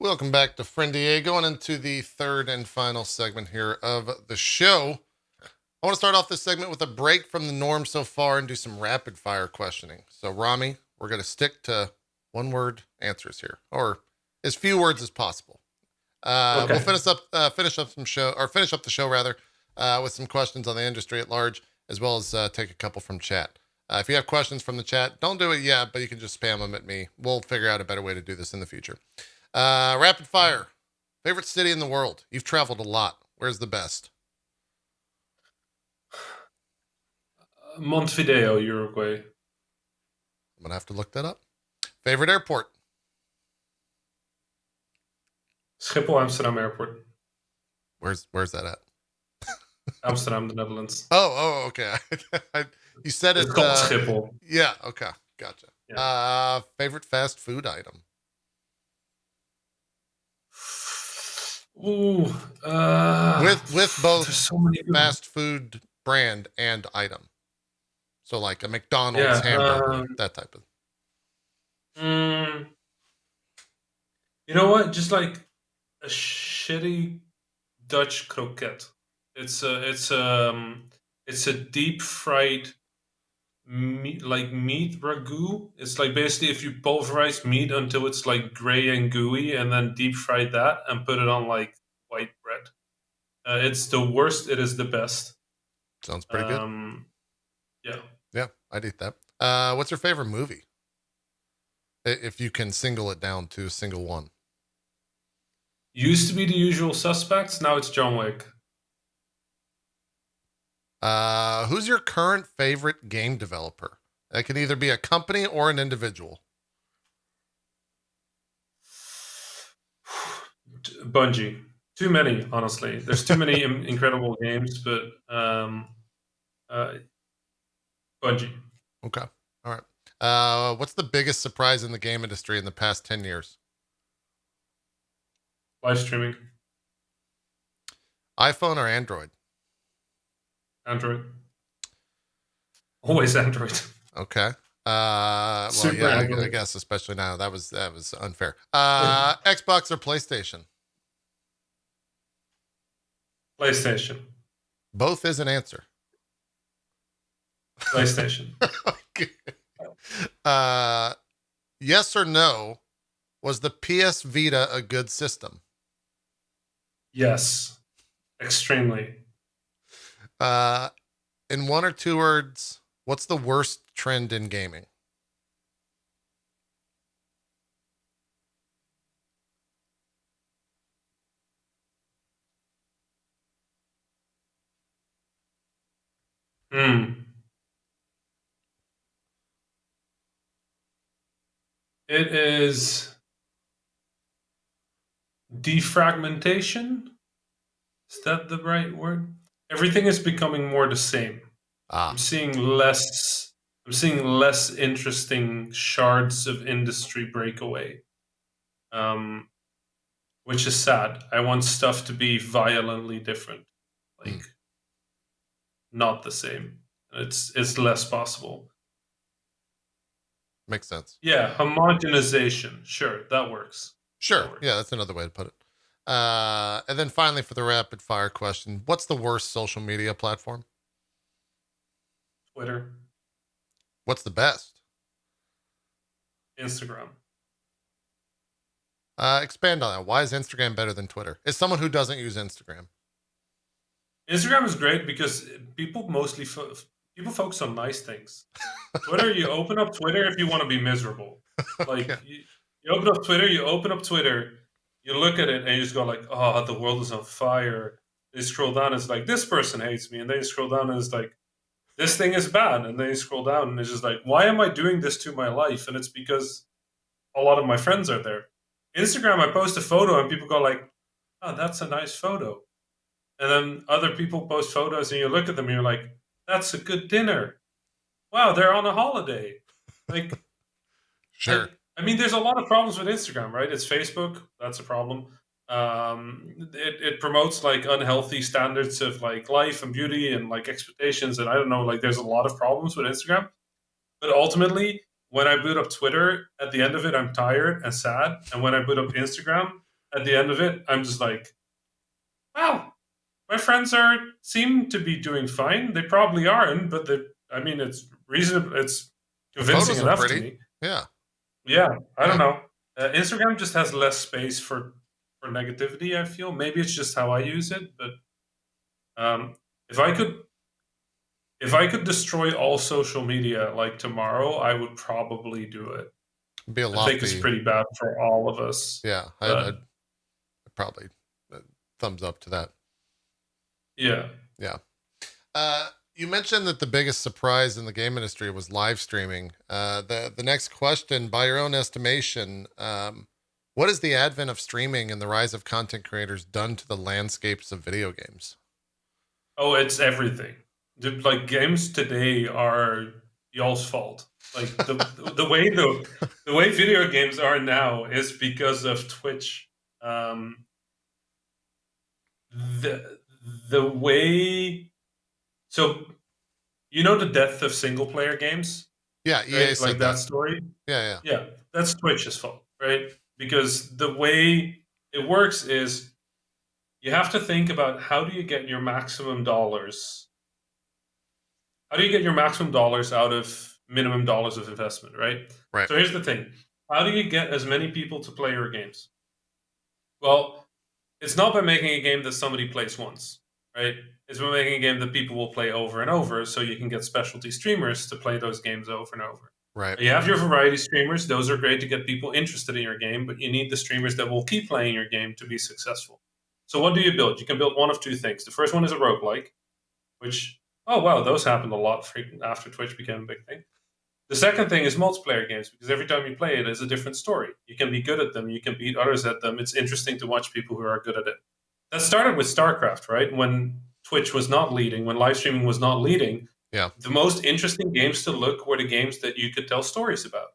Welcome back to FrieNDA. Going into the third and final segment here of the show. I want to start off this segment with a break from the norm so far and do some rapid fire questioning. So, Rami, we're going to stick to one word answers here, or as few words as possible. Okay. We'll finish up the show rather, with some questions on the industry at large, as well as take a couple from chat. If you have questions from the chat, don't do it yet, but you can just spam them at me. We'll figure out a better way to do this in the future. Rapid fire. Favorite city in the world? You've traveled a lot. Where's the best? Montevideo, Uruguay. I'm gonna have to look that up. Favorite airport? Schiphol, Amsterdam Airport. Where's that at? Amsterdam, the Netherlands. Oh, okay. You said It's it. called Schiphol. Yeah. Okay. Gotcha. Yeah. Favorite fast food item? Ooh. With both There's so many. fast food brand and item. So like a McDonald's hamburger, that type of. You know what? Just like a shitty Dutch croquette. It's a deep fried meat, like meat ragu. It's like basically if you pulverize meat until it's like gray and gooey, and then deep fry that and put it on like white bread. It's the worst. It is the best. Sounds pretty good. Yeah. Yeah, I'd eat that. What's your favorite movie? If you can single it down to a single one. Used to be The Usual Suspects. Now it's John Wick. Who's your current favorite game developer? That can either be a company or an individual. Bungie. Too many, honestly. There's too many incredible games, but Bungie. Okay. All right. What's the biggest surprise in the game industry in the past 10 years? Live streaming. iPhone or Android? Android. Always Android. Okay. Well, Super yeah, Android. I guess especially now that was unfair. Xbox or PlayStation? PlayStation. Both is an answer. PlayStation. Okay. Yes or no? Was the PS Vita a good system? Yes. Extremely. In one or two words, what's the worst trend in gaming? It is defragmentation. Is that the right word? Everything is becoming more the same. I'm seeing less interesting shards of industry break away. Which is sad. I want stuff to be violently different. Like not the same. It's less possible. Makes sense. Yeah, homogenization. Sure, that works. Sure. That works. Yeah, that's another way to put it. And then finally, for the rapid fire question, what's the worst social media platform? Twitter. What's the best? Instagram. Expand on that. Why is Instagram better than Twitter? As someone who doesn't use Instagram. Instagram is great because people mostly people focus on nice things. Twitter, you open up Twitter if you want to be miserable. Like you open up Twitter, you look at it and you just go like, oh, the world is on fire. They scroll down, it's like, this person hates me. And then you scroll down and it's like, this thing is bad. And then you scroll down and it's just like, why am I doing this to my life? And it's because a lot of my friends are there. Instagram, I post a photo and people go like, oh, that's a nice photo. And then other people post photos and you look at them and you're like, that's a good dinner. Wow, they're on a holiday. Like, Sure. I mean, there's a lot of problems with Instagram, right? It's Facebook. That's a problem. It promotes like unhealthy standards of like life and beauty and like expectations. And I don't know, like there's a lot of problems with Instagram. But ultimately, when I boot up Twitter, at the end of it, I'm tired and sad. And when I boot up Instagram, at the end of it, I'm just like, wow, my friends seem to be doing fine. They probably aren't, but I mean, it's reasonable. It's The convincing photos are enough to pretty. me. Yeah. Yeah, I don't Yeah. know. Instagram just has less space for negativity. I feel maybe it's just how I use it, but um, if I could if I could destroy all social media like tomorrow, I would probably do it. It'd be a I think it's lofty. pretty bad for all of us, Yeah. I'd but probably thumbs up to that. yeah. Yeah. You mentioned that the biggest surprise in the game industry was live streaming. The next question, by your own estimation, what has the advent of streaming and the rise of content creators done to the landscapes of video games? Oh, it's everything. Like games today are y'all's fault. Like the way video games are now is because of Twitch. Um, the the way so you know the death of single player games, Yeah, EA right? said Like that that. story. Yeah, yeah. Yeah, that's Twitch's fault, right? Because the way it works is you have to think about how do you get your maximum dollars. How do you get your maximum dollars out of minimum dollars of investment, right? Right. So here's the thing. How do you get as many people to play your games? Well, it's not by making a game that somebody plays once, right? It's by making a game that people will play over and over so you can get specialty streamers to play those games over and over. Right. You have your variety streamers, those are great to get people interested in your game, but you need the streamers that will keep playing your game to be successful. So what do you build? You can build one of two things. The first one is a roguelike, which, oh wow, those happened a lot after Twitch became a big thing. The second thing is multiplayer games, because every time you play it is a different story. You can be good at them, you can beat others at them. It's interesting to watch people who are good at it. That started with StarCraft, right? When Twitch was not leading, when live streaming was not leading, Yeah. the most interesting games to look were the games that you could tell stories about.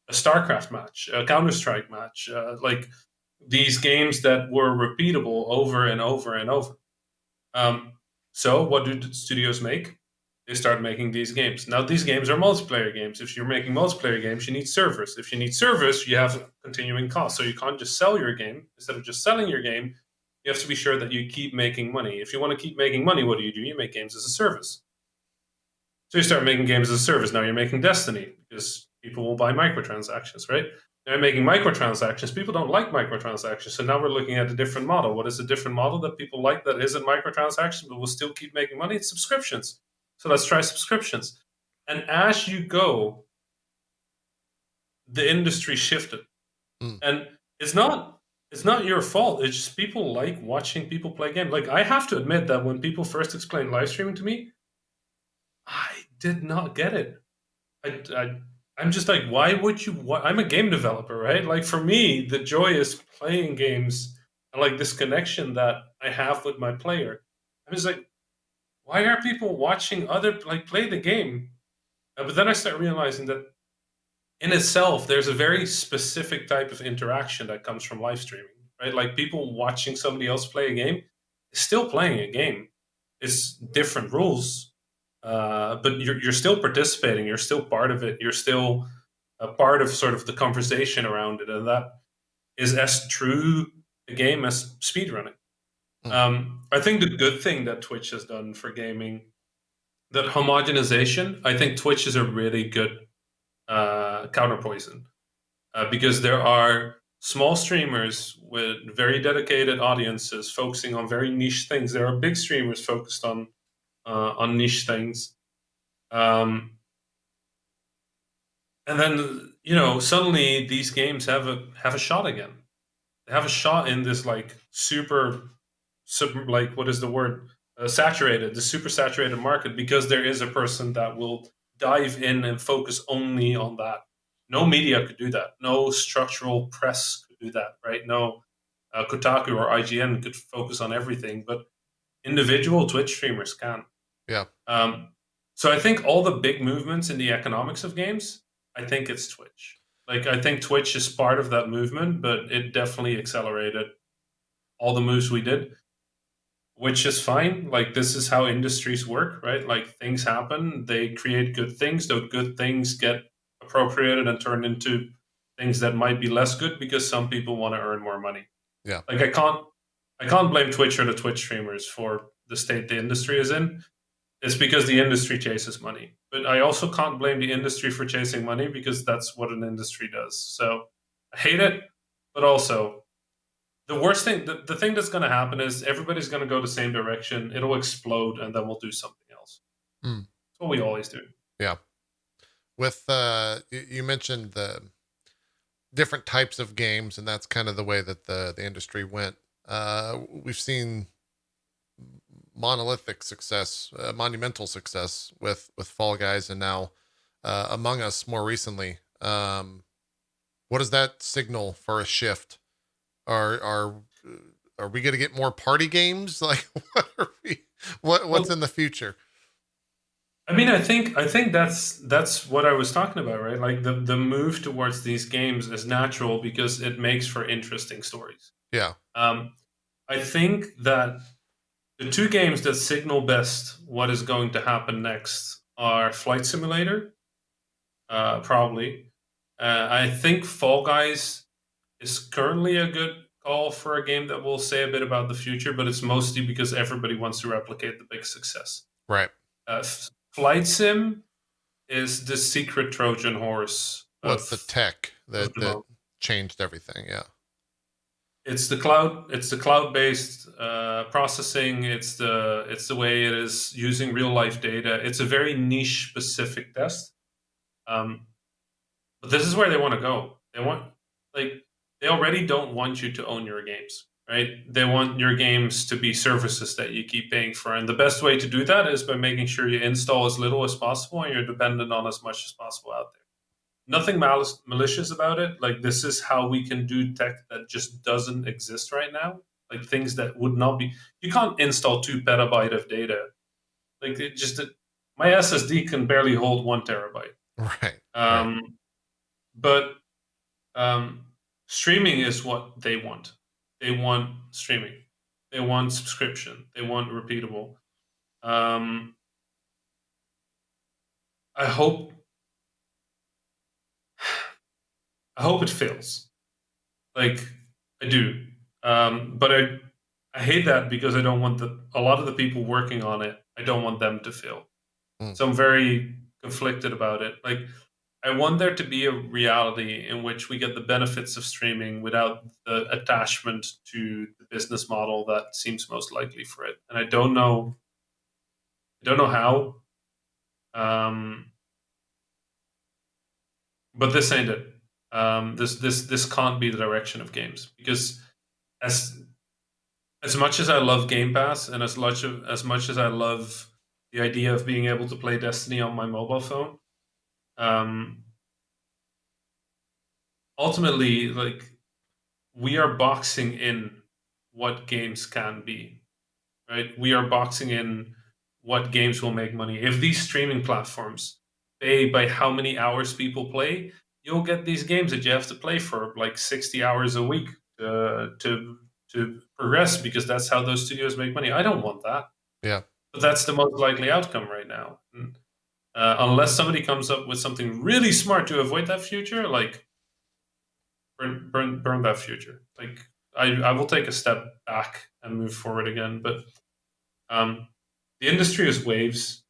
A StarCraft match, a Counter-Strike match, like these games that were repeatable over and over and over. Um, so what do studios make? They start making these games. Now these games are multiplayer games. If you're making multiplayer games, you need servers. If you need servers, you have continuing costs. So you can't just sell your game. Instead of just selling your game, you have to be sure that you keep making money. If you want to keep making money, what do? You make games as a service. So you start making games as a service. Now you're making Destiny because people will buy microtransactions, right? Now you're making microtransactions. People don't like microtransactions. So now we're looking at a different model. What is a different model that people like that isn't microtransactions but will still keep making money? It's subscriptions. So let's try subscriptions. And as you go, the industry shifted. Mm. And it's not your fault. It's just people like watching people play games. Like I have to admit that when people first explained live streaming to me, I did not get it. I'm just like, why would you? I'm a game developer, right? Like for me, the joy is playing games and like this connection that I have with my player. I'm just like, why are people watching other like play the game? But then I start realizing that in itself, there's a very specific type of interaction that comes from live streaming, right? Like people watching somebody else play a game is still playing a game. It's different rules, but you're still participating. You're still part of it. You're still a part of sort of the conversation around it, and that is as true a game as speedrunning. Mm. I think the good thing that Twitch has done for gaming, that homogenization, I think Twitch is a really good counterpoison because there are small streamers with very dedicated audiences focusing on very niche things. There are big streamers focused on niche things. And then suddenly these games have a shot again. They have a shot in this like super like what is the word, saturated, the super saturated market, because there is a person that will dive in and focus only on that. No media could do that. No structural press could do that, right? No Kotaku or IGN could focus on everything, but individual Twitch streamers can. Yeah. So I think all the big movements in the economics of games, I think it's Twitch. Like I think Twitch is part of that movement, but it definitely accelerated all the moves we did, which is fine. Like this is how industries work, right? Like things happen, they create good things. Those good things get appropriated and turned into things that might be less good because some people want to earn more money. Yeah. Like I can't blame Twitch or the Twitch streamers for the state the industry is in. It's because the industry chases money. But I also can't blame the industry for chasing money because that's what an industry does. So I hate it, but also the worst thing, the thing that's going to happen is everybody's going to go the same direction. It'll explode, and then we'll do something else. Mm. That's what we always do. Yeah. With you mentioned the different types of games, and that's kind of the way that the industry went. We've seen monolithic success, monumental success with Fall Guys, and now Among Us more recently. What does that signal for a shift? Are we going to get more party games? Like, what are we? What's in the future? I mean, I think that's what I was talking about, right? Like the move towards these games is natural because it makes for interesting stories. Yeah. I think that the two games that signal best what is going to happen next are Flight Simulator, probably. I think Fall Guys is currently a good call for a game that will say a bit about the future, but it's mostly because everybody wants to replicate the big success. Right. Flight Sim is the secret Trojan horse. What's the tech Of that the that moment. changed everything? Yeah. It's the cloud. It's the cloud-based processing. It's the way it is using real-life data. It's a very niche, specific test. Um, but this is where they want to go. They already don't want you to own your games, right? They want your games to be services that you keep paying for, and the best way to do that is by making sure you install as little as possible and you're dependent on as much as possible out there. Nothing malicious about it. Like, this is how we can do tech that just doesn't exist right now. Like, things that would not be. You can't install 2 petabyte of data. Like, my SSD can barely hold 1 terabyte. Right. Right. But streaming is what they want. They want streaming. They want subscription. They want repeatable. I hope it fails. Like, I do. But I hate that because I don't want a lot of the people working on it, I don't want them to fail. Mm. So I'm very conflicted about it. Like, I want there to be a reality in which we get the benefits of streaming without the attachment to the business model that seems most likely for it. And I don't know how. But this ain't it. This can't be the direction of games, because as much as I love Game Pass and as much as I love the idea of being able to play Destiny on my mobile phone, ultimately, like, we are boxing in what games can be, right? We are boxing in what games will make money. If these streaming platforms pay by how many hours people play, you'll get these games that you have to play for like 60 hours a week to progress, because that's how those studios make money. I don't want that. Yeah. But that's the most likely outcome right now. Unless somebody comes up with something really smart to avoid that future, like, burn that future. Like, I will take a step back and move forward again. But the industry is waves,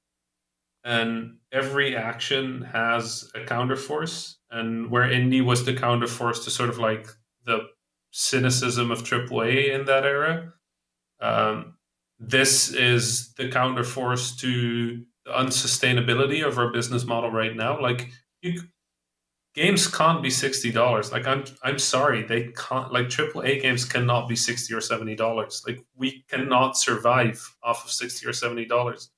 and every action has a counterforce. And where indie was the counterforce to sort of like the cynicism of AAA in that era, this is the counterforce to the unsustainability of our business model right now. Like, games can't be $60. Like, I'm sorry, they can't. Like, AAA games cannot be $60 or $70. Like, we cannot survive off of $60 or $70.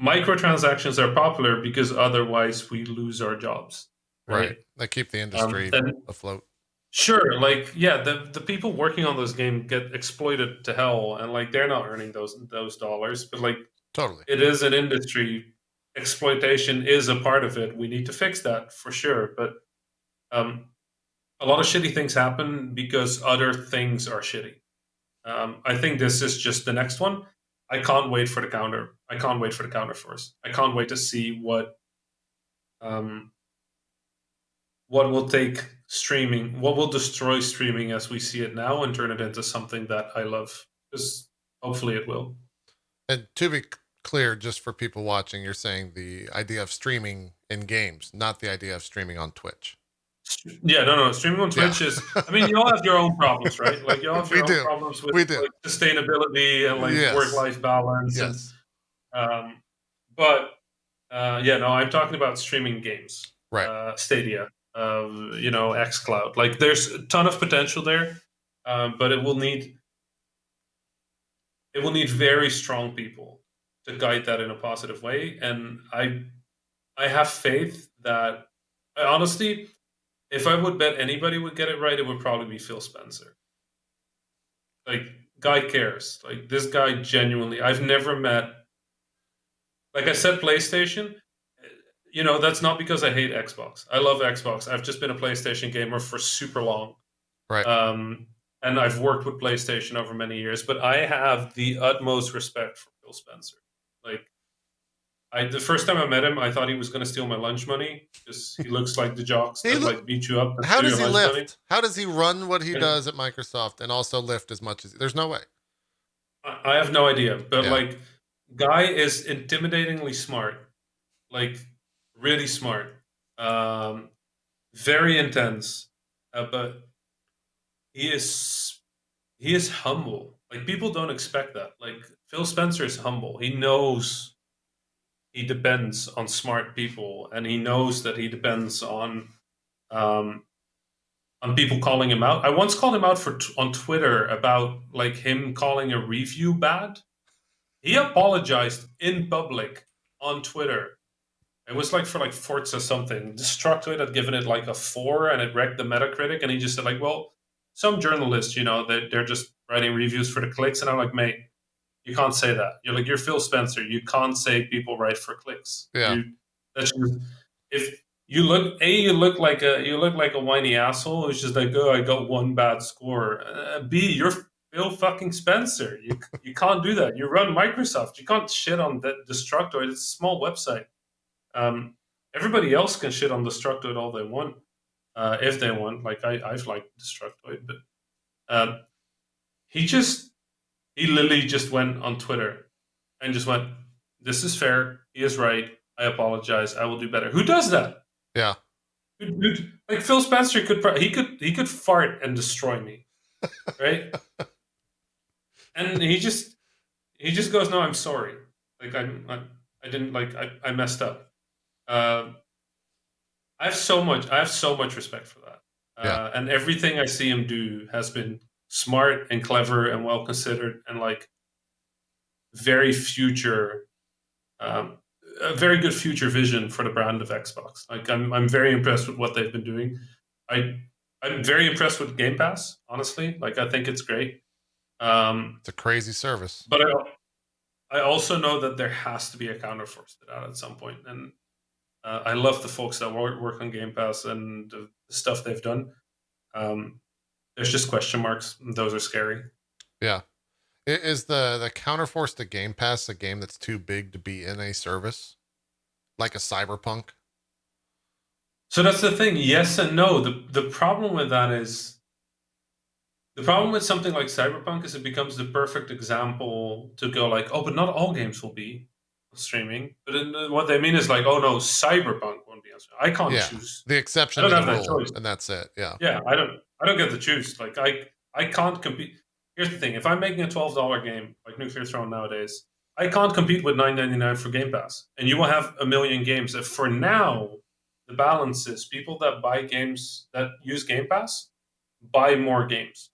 Microtransactions are popular because otherwise we lose our jobs, Right. right? They keep the industry And afloat. sure, like, yeah, the people working on those games get exploited to hell, and like, they're not earning those dollars. But like, Totally. it is an industry. Exploitation is a part of it. We need to fix that for sure. But a lot of shitty things happen because other things are shitty. I think this is just the next one. I can't wait for the counter. I can't wait for the counter force. I can't wait to see what will take streaming, what will destroy streaming as we see it now and turn it into something that I love. Because hopefully it will. And to be clear, just for people watching, you're saying the idea of streaming in games, not the idea of streaming on Twitch. Yeah, no. Streaming on Twitch is. I mean, you all have your own problems, right? Like you all have We your own do. problems with We do. like sustainability and like Yes. work-life balance, and Yes. but yeah, no, I'm talking about streaming games, Right. Stadia, XCloud. Like, there's a ton of potential there, but it will need very strong people to guide that in a positive way, and I have faith that honestly, if I would bet anybody would get it right, it would probably be Phil Spencer. Like, guy cares. Like, this guy genuinely, I've never met. Like I said, PlayStation. That's not because I hate Xbox. I love Xbox. I've just been a PlayStation gamer for super long. Right. And I've worked with PlayStation over many years, but I have the utmost respect for Phil Spencer. Like, the first time I met him, I thought he was going to steal my lunch money because he looks like the jocks that like beat you up. And How steal does he your lunch lift? money. How does he run what he does at Microsoft and also lift as much as? There's no way. I have no idea, but Yeah. like, guy is intimidatingly smart, like really smart, very intense, but he is humble. Like, people don't expect that. Like, Phil Spencer is humble. He knows he depends on smart people, and he knows that he depends um, on people calling him out. I once called him out on Twitter about like him calling a review bad. He apologized in public on Twitter. It was like for like Forza something. Destructoid had given it like a 4 and it wrecked the Metacritic. And he just said like, well, some journalists, they're just writing reviews for the clicks. And I'm like, mate, you can't say that. You're Phil Spencer. You can't say people write for clicks. Yeah. That's just, if you look like a whiny asshole who's just like, oh, I got one bad score. B, you're Phil fucking Spencer. You can't do that. You run Microsoft. You can't shit on that Destructoid. It's a small website. Everybody else can shit on Destructoid all they want, if they want. Like, I've liked Destructoid, but he literally just went on Twitter and just went, "This is fair. He is right. I apologize. I will do better." Who does that? Yeah. Like, Phil Spencer he could fart and destroy me, right? And he just goes, "No, I'm sorry. Like, I didn't like I messed up." I have so much respect for that. Yeah. And everything I see him do has been smart and clever and well considered, and like very future, a very good future vision for the brand of Xbox. Like, I'm very impressed with what they've been doing. I'm very impressed with Game Pass, honestly. Like, I think it's great. It's a crazy service. But I also know that there has to be a counterforce to that at some point. And I love the folks that work on Game Pass and the stuff they've done. There's just question marks. Those are scary. Yeah. Is the counterforce to Game Pass a game that's too big to be in a service? Like a Cyberpunk? So that's the thing. Yes and no. The problem with that is, the problem with something like Cyberpunk is it becomes the perfect example to go like, oh, but not all games will be streaming. But what they mean is like, oh no, Cyberpunk won't be on streaming. I can't choose. The exception I don't to the have that rule, choice. and that's it. Yeah. Yeah, I don't get to choose. Like, I can't compete. Here's the thing: if I'm making a $12 game like Nuclear Throne nowadays, I can't compete with $9.99 for Game Pass. And you will have a million games. If for now, the balance is people that buy games that use Game Pass buy more games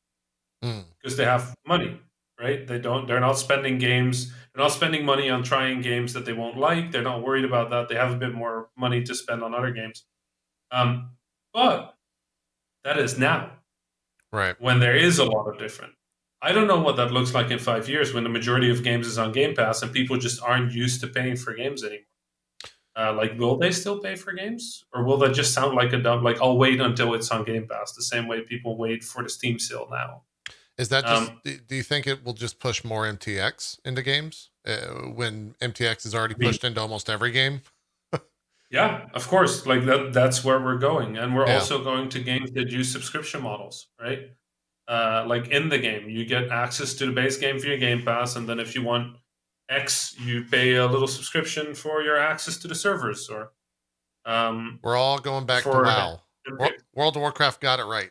because they have money, right? They're not spending games. They're not spending money on trying games that they won't like. They're not worried about that. They have a bit more money to spend on other games. But that is now. Right. When there is a lot of different. I don't know what that looks like in 5 years when the majority of games is on Game Pass and people just aren't used to paying for games anymore. Like, will they still pay for games? Or will that just sound like a dumb, like, I'll wait until it's on Game Pass, the same way people wait for the Steam sale now? Is that just, do you think it will just push more MTX into games when MTX is already pushed into almost every game? Yeah, of course. Like that's where we're going. And we're Yeah. also going to games that use subscription models, right? Like in the game, you get access to the base game for your Game Pass, and then if you want X, you pay a little subscription for your access to the servers, or We're all going back to for. WoW. World of Warcraft got it right.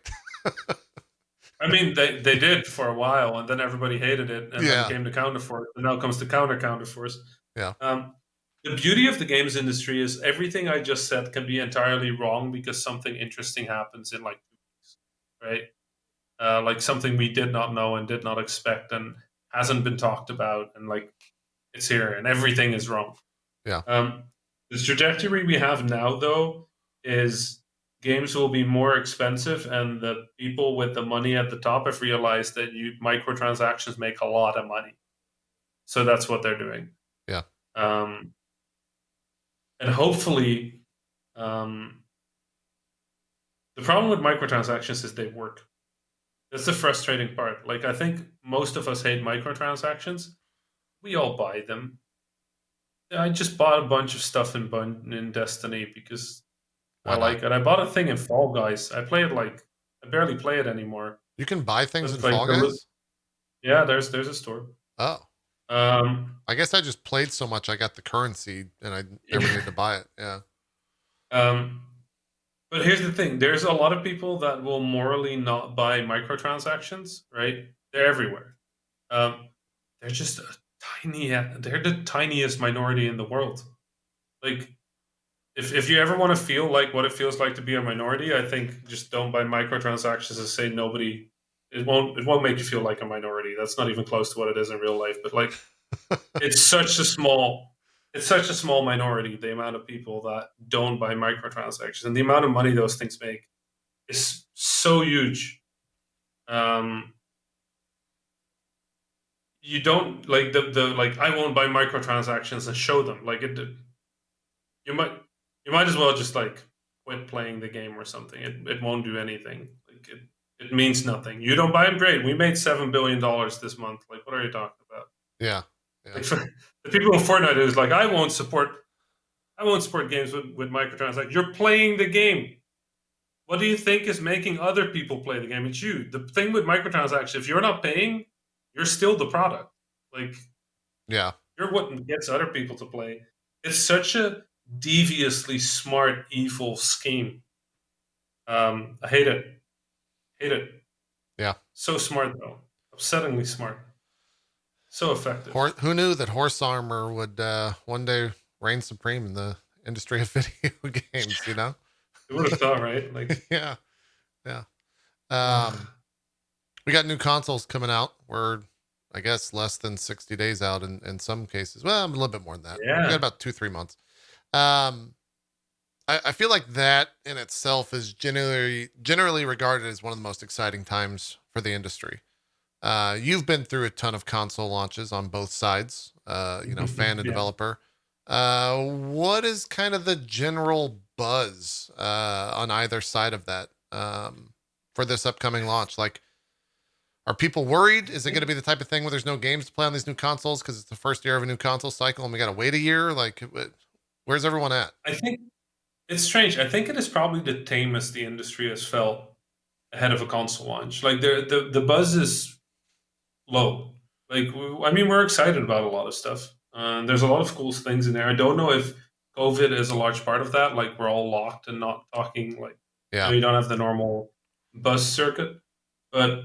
I mean, they did for a while, and then everybody hated it, and then Yeah. came the Counterforce, and now comes the Counterforce. Yeah. Um, the beauty of the games industry is everything I just said can be entirely wrong because something interesting happens in like 2 weeks, right? Like something we did not know and did not expect and hasn't been talked about, and like it's here, and everything is wrong. Yeah. The trajectory we have now, though, is games will be more expensive, and the people with the money at the top have realized that microtransactions make a lot of money, so that's what they're doing. Yeah. Um, and hopefully, um, the problem with microtransactions is they work. That's the frustrating part. Like I think most of us hate microtransactions. We all buy them. I just bought a bunch of stuff in Destiny because I Why not? like it. I bought a thing in Fall Guys. I barely play it anymore. You can buy things in But like Fall Guys? yeah, there's a store. Oh. Um, I guess I just played so much I got the currency and I never needed to buy it. Yeah. um, but here's the thing: there's a lot of people that will morally not buy microtransactions. Right? They're everywhere. Um, they're just a tiny. They're the tiniest minority in the world. Like if you ever want to feel like what it feels like to be a minority, I think just don't buy microtransactions and say nobody. It won't make you feel like a minority. That's not even close to what it is in real life. But like it's such a small it's such a small minority, the amount of people that don't buy microtransactions, and the amount of money those things make is so huge. Um, you don't like the like I won't buy microtransactions and show them like it. You might you might as well just like quit playing the game or something. It won't do anything. Like it means nothing. You don't buy them, great. We made $7 billion this month. Like what are you talking about? Yeah. Yeah. Like the people in Fortnite is like I won't support games with microtransactions. You're playing the game. What do you think is making other people play the game? It's you. The thing with microtransactions, if you're not paying, you're still the product. Like Yeah. you're what gets other people to play. It's such a deviously smart, evil scheme. I hate it. Hate it. Yeah. So smart though. Upsettingly smart. So effective. Who knew that horse armor would one day reign supreme in the industry of video games, you know? You would have thought, right? Like, Yeah. Yeah. uh, We got new consoles coming out. We're, I guess, less than 60 days out in some cases. Well, a little bit more than that. We got yeah. about 2-3 months. Um, I feel like that in itself is generally regarded as one of the most exciting times for the industry. You've been through a ton of console launches on both sides, fan and Yeah. developer. What is kind of the general buzz on either side of that for this upcoming launch? Like, are people worried? Is it going to be the type of thing where there's no games to play on these new consoles because it's the first year of a new console cycle and we got to wait a year? Like, where's everyone at? I think it's strange. I think it is probably the tamest the industry has felt ahead of a console launch. Like the buzz is low. Like I mean, we're excited about a lot of stuff. There's a lot of cool things in there. I don't know if COVID is a large part of that. Like we're all locked and not talking. Like Yeah. you don't have the normal buzz circuit. But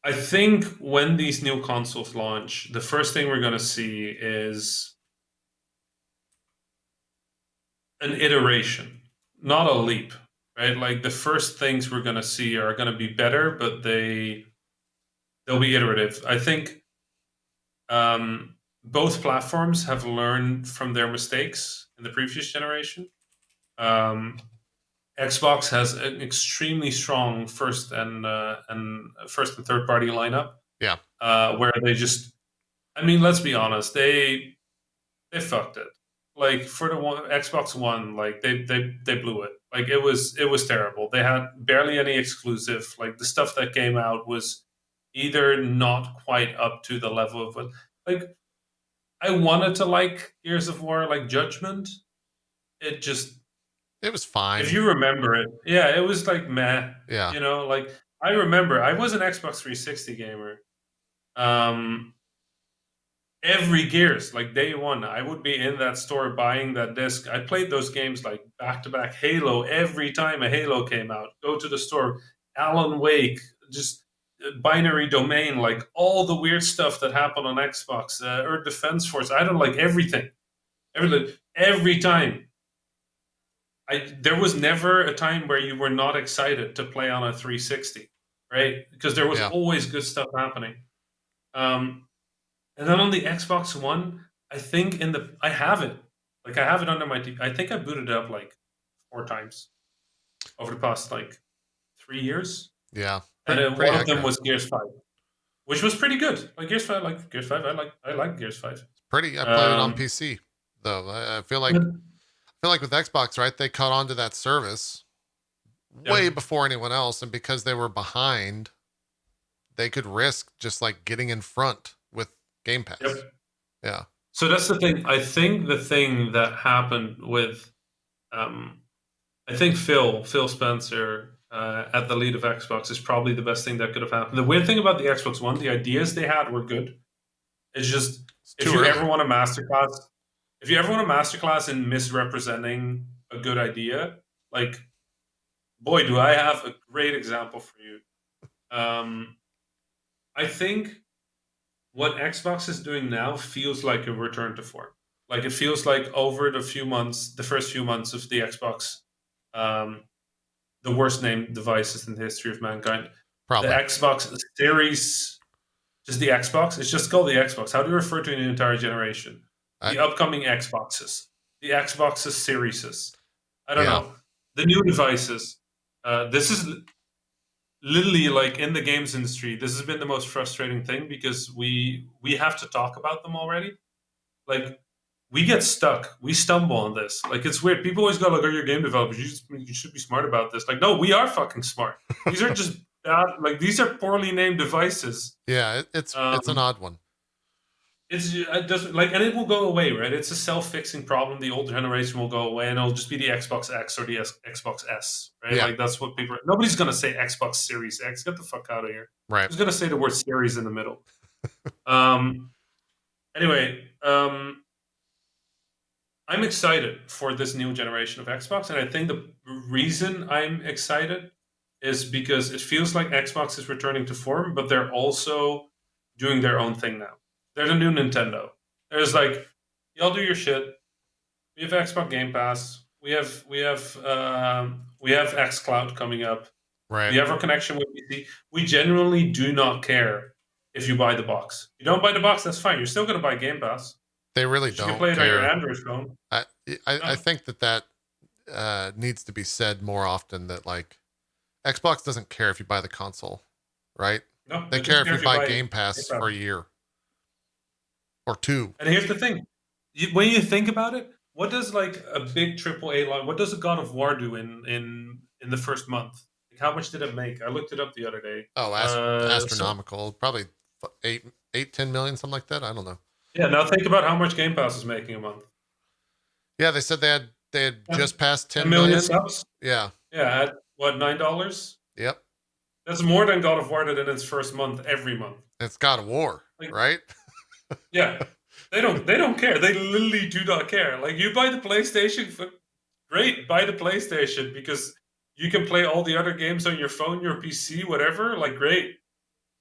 I think when these new consoles launch, the first thing we're going to see is an iteration, not a leap, right? Like the first things we're going to see are going to be better, but they'll be iterative. I think both platforms have learned from their mistakes in the previous generation. Um, Xbox has an extremely strong first and third party lineup, Yeah. where they just, I mean, let's be honest, they fucked it. Like for the Xbox One, like they blew it. Like it was terrible. They had barely any exclusive. Like the stuff that came out was either not quite up to the level of like I wanted to like Gears of War, like Judgment. It just, It was if fine. you remember it, yeah, it was like meh. Yeah. You know, like I remember I was an Xbox 360 gamer. Um, every Gears, like day one, I would be in that store buying that disc. I played those games like back to back. Halo, every time a Halo came out, go to the store. Alan Wake, just binary domain, like all the weird stuff that happened on Xbox, or Defense Force. I don't like everything. Every time. There was never a time where you were not excited to play on a 360, right? Because there was Yeah. always good stuff happening. Um, and then on the Xbox One, I think I have it. Like I have it under my TV. I think I booted it up like 4 times over the past like 3 years. Yeah. And Pretty one of them accurate. was Gears 5, which was pretty good. Like Gears 5, like Gears 5, I like Gears 5. Pretty. I played it on Um, PC though. I feel but, like with Xbox, right? They caught on to that service way yep, before anyone else, and because they were behind, they could risk just like getting in front with Game Pass. yep. Yeah. So that's the thing. I think the thing that happened with, um, I think Phil Spencer at the lead of Xbox is probably the best thing that could have happened. The weird thing about the Xbox One, the ideas they had were good. It's just It's if too you early. ever want a masterclass, if you ever want a masterclass in misrepresenting a good idea, like boy, do I have a great example for you. Um, I think what Xbox is doing now feels like a return to form. Like it feels like over the first few months of the Xbox, um, the worst named devices in the history of mankind. The Probably. Xbox Series, just the Xbox. It's just called the Xbox. How do you refer to an entire generation? I, The upcoming Xboxes, the Xboxes Serieses. I don't yeah. know. The new devices. This is literally like in the games industry. This has been the most frustrating thing because we have to talk about them already. Like we get stuck. We stumble on this. Like it's weird. People always go like, "Oh, you're game developers. You should be smart about this." Like, no, we are fucking smart. These are just bad. Like these are poorly named devices. Yeah. It's an Um, odd one. it doesn't like, and it will go away, right? It's a self-fixing problem. The old generation will go away, and it'll just be the Xbox X or the Xbox S, right? Yeah. Like that's what people. Nobody's gonna say Xbox Series X. Get the fuck out of here. Right. Who's gonna say the word series in the middle? Um. Anyway, I'm excited for this new generation of Xbox, and I think the reason I'm excited is because it feels like Xbox is returning to form, but they're also doing their own thing now. They're the new Nintendo. There's like, y'all do your shit. We have Xbox Game Pass. We have XCloud coming up. Right. We have our connection with PC. We genuinely do not care if you buy the box. If you don't buy the box, that's fine. You're still going to buy Game Pass. They really But you can don't play it on your care. Android phone. I I No, think that needs to be said more often. That like Xbox doesn't care if you buy the console, right? no, They they care just if care you if you buy buy Game Game Pass Pass. for a year or two. And here's the thing: when you think about it, what does like a big AAA line? What does a God of War do in the first month? Like, how much did it make? I looked it up the other day. Oh, So astronomical. Probably 10 million, something like that. I don't know. yeah, now think about how much Game Pass is making a month. Yeah, they said they had Ten, just passed 10 10 million million. subs. Yeah. Yeah, at what, $9? Yep. That's more than God of War did in its first month every month. It's God of War, Like, right? yeah, they don't care. They literally do not care. Like you buy the PlayStation, great, buy the PlayStation because you can play all the other games on your phone, your PC, whatever. Like great,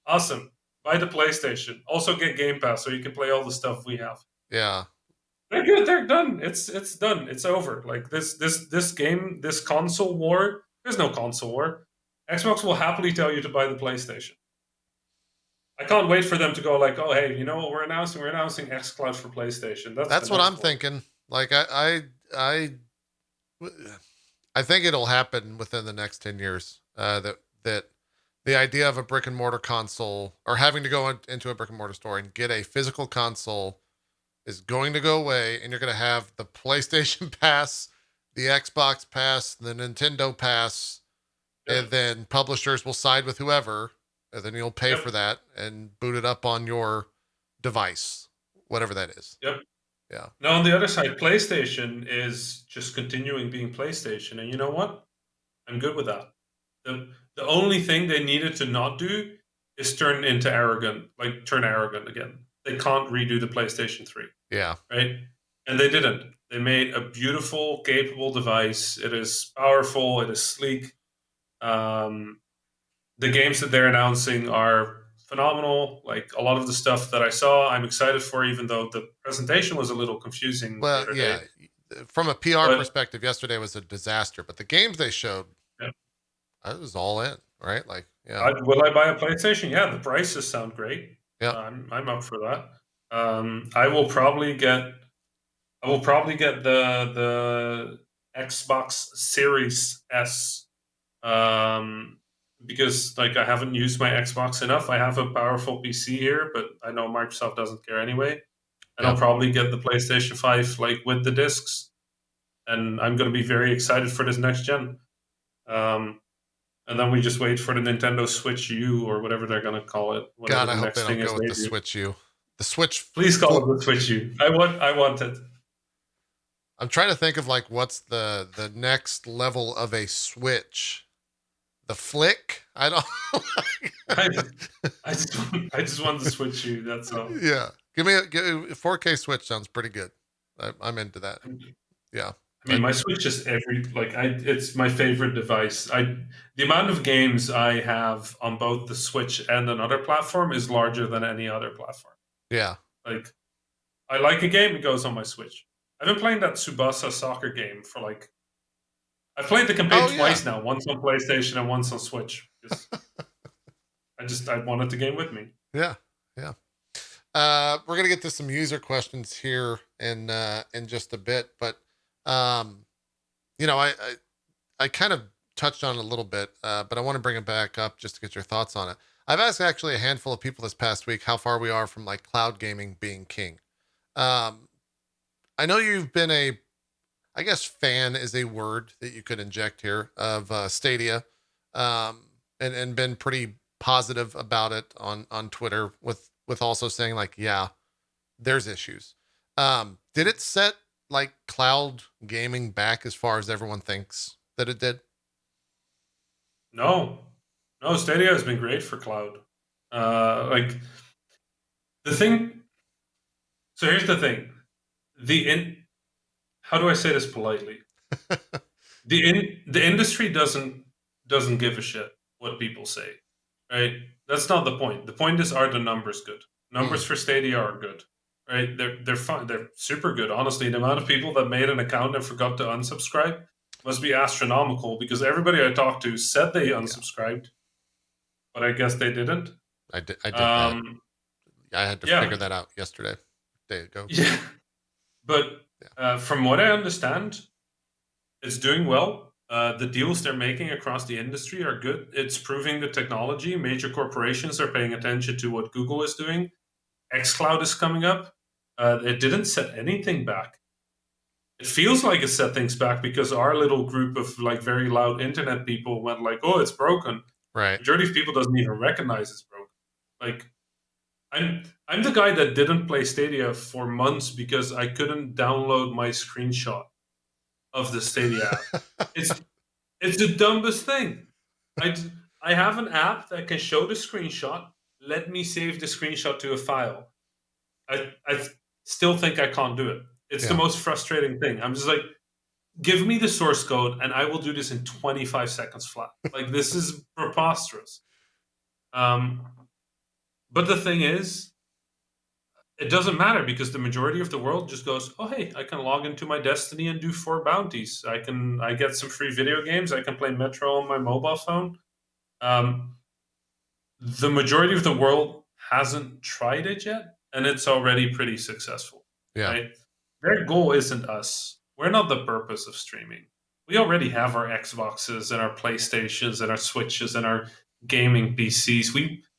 awesome. Buy the PlayStation. Also get Game Pass so you can play all the stuff we have. Yeah. They're good. They're done. It's done. It's over. Like this game, this console war. There's no console war. Xbox will happily tell you to buy the PlayStation. I can't wait for them to go like, oh hey, you know what we're announcing? We're announcing XCloud for PlayStation. That's the That's what next I'm one. thinking. Like I I think it'll happen within the next 10 years. That the idea of a brick and mortar console or having to go into a brick and mortar store and get a physical console is going to go away, and you're going to have the PlayStation Pass, the Xbox Pass, the Nintendo Pass, and Yep. then publishers will side with whoever, and then you'll pay Yep. for that and boot it up on your device. whatever that is. Yep. Yeah. Now, on the other side, PlayStation is just continuing being PlayStation. And you know what? I'm good with that. The only thing they needed to not do is turn arrogant again. They can't redo the PlayStation 3, Yeah. right? And they didn't. They made a beautiful, capable device. It is powerful. It is sleek. Um, the games that they're announcing are phenomenal. Like a lot of the stuff that I saw, I'm excited for, even though the presentation was a little confusing the Well, other yeah. day. From a PR But perspective, yesterday was a disaster, but the games they showed, yeah, I was all in, right? Like, yeah. will I buy a PlayStation? Yeah, the prices sound great. Yeah. I'm up for that. I will probably get the Xbox Series S, um, because like I haven't used my Xbox enough. I have a powerful PC here, but I know Microsoft doesn't care anyway. And I'll Yep. probably get the PlayStation 5 like with the discs, and I'm going to be very excited for this next gen. Um, and then we just wait for the Nintendo Switch U or whatever they're going to call it, whatever God, the I hope they next don't thing go is with they the do. Switch U. The Switch Please call flip. it the Switch U. I want it. I'm trying to think of like what's the next level of a Switch. The Flick? I don't. I just, I just want the Switch U. That's all. Yeah. Give me a 4K Switch sounds pretty good. I'm into that. Yeah. I mean, my Switch is it's my favorite device. The amount of games I have on both the Switch and another platform is larger than any other platform. Yeah. Like, I like a game, it goes on my Switch. I've been playing that Tsubasa soccer game for like I played the campaign Oh yeah. twice now, once on PlayStation and once on Switch. Because I wanted the game with me. Yeah. Yeah. We're gonna get to some user questions here in just a bit, but um, I kind of touched on it a little bit, but I want to bring it back up just to get your thoughts on it. I've asked actually a handful of people this past week how far we are from like cloud gaming being king. Um, I know you've been I guess fan is a word that you could inject here of Stadia, um, and been pretty positive about it on Twitter with also saying like, yeah, there's issues. Did it set like cloud gaming back as far as everyone thinks that it did? No, no, Stadia has been great for cloud. Like the thing. So here's the thing. The in How do I say this politely? The industry doesn't give a shit what people say, right? That's not the point. The point is, are the numbers good? Mm, Numbers for Stadia are good, right? They're fine. They're super good. Honestly, the amount of people that made an account and forgot to unsubscribe must be astronomical because everybody I talked to said they yeah, unsubscribed, but I guess they didn't. I did that. Um, I had to yeah, figure that out yesterday, day ago. yeah. But Yeah, from what I understand, it's doing well. The deals they're making across the industry are good. It's proving the technology. Major corporations are paying attention to what Google is doing. xCloud is coming up. It didn't set anything back. It feels like it set things back because our little group of like very loud internet people went like, "Oh, it's broken." right. Majority of people doesn't even recognize it's broken. Like I'm the guy that didn't play Stadia for months because I couldn't download my screenshot of the Stadia app. It's It's the dumbest thing. I, d- I have an app that can show the screenshot. Let me save the screenshot to a file. I still think I can't do it. It's the Yeah, most frustrating thing. I'm just like, give me the source code and I will do this in 25 seconds flat. Like, this is preposterous. Um, but the thing is, it doesn't matter because the majority of the world just goes, oh, hey, I can log into my Destiny and do 4 bounties. I get some free video games. I can play Metro on my mobile phone. Um, the majority of the world hasn't tried it yet, and it's already pretty successful, yeah, right? Their goal isn't us. We're not the purpose of streaming. We already have our Xboxes and our PlayStations and our Switches and our gaming PCs.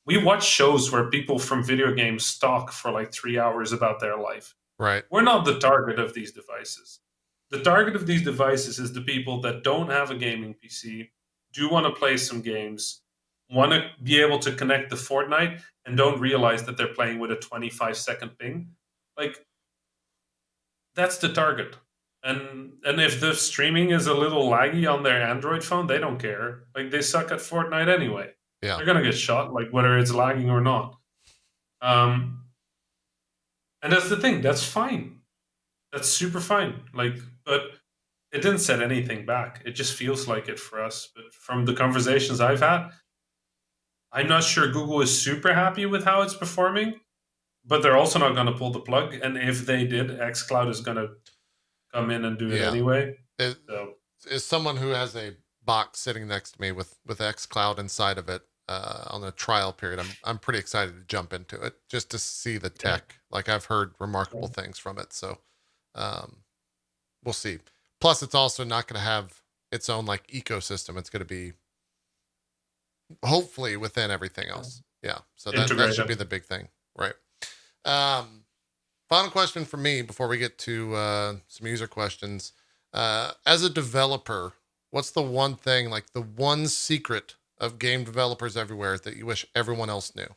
We watch shows where people from video games talk for like 3 hours about their life. right. We're not the target of these devices. The target of these devices is the people that don't have a gaming PC, do want to play some games, want to be able to connect to Fortnite, and don't realize that they're playing with a 25-second ping. Like, that's the target. And if the streaming is a little laggy on their Android phone, they don't care. Like, they suck at Fortnite anyway. Yeah. They're gonna get shot, like whether it's lagging or not. Um, and that's the thing. That's fine. That's super fine. Like, but it didn't set anything back. It just feels like it for us. But from the conversations I've had, I'm not sure Google is super happy with how it's performing, but they're also not going to pull the plug. And if they did, xCloud is going to come in and do it Yeah. anyway. So, as someone who has a box sitting next to me with xCloud inside of it on a trial period, I'm pretty excited to jump into it just to see the tech. Yeah. Like, I've heard remarkable things from it, so we'll see. Plus, it's also not going to have its own like ecosystem. It's going to be hopefully within everything else. Yeah, so that should be the big thing, right? Final question for me before we get to some user questions. As a developer, what's the one thing, like the one secret of game developers everywhere that you wish everyone else knew?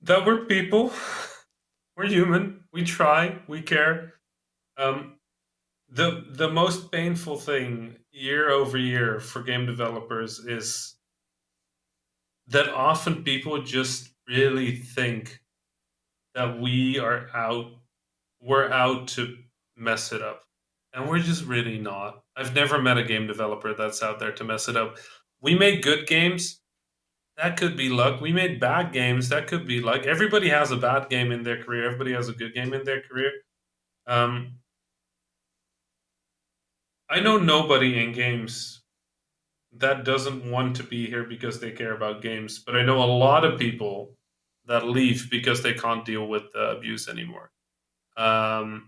That we're people. We're human. We try. We care. The most painful thing year over year for game developers is that often people just really think that we're out to mess it up. And we're just really not. I've never met a game developer that's out there to mess it up. We make good games. That could be luck. We made bad games. That could be luck. Everybody has a bad game in their career. Everybody has a good game in their career. I know nobody in games that doesn't want to be here because they care about games, but I know a lot of people that leave because they can't deal with the abuse anymore. And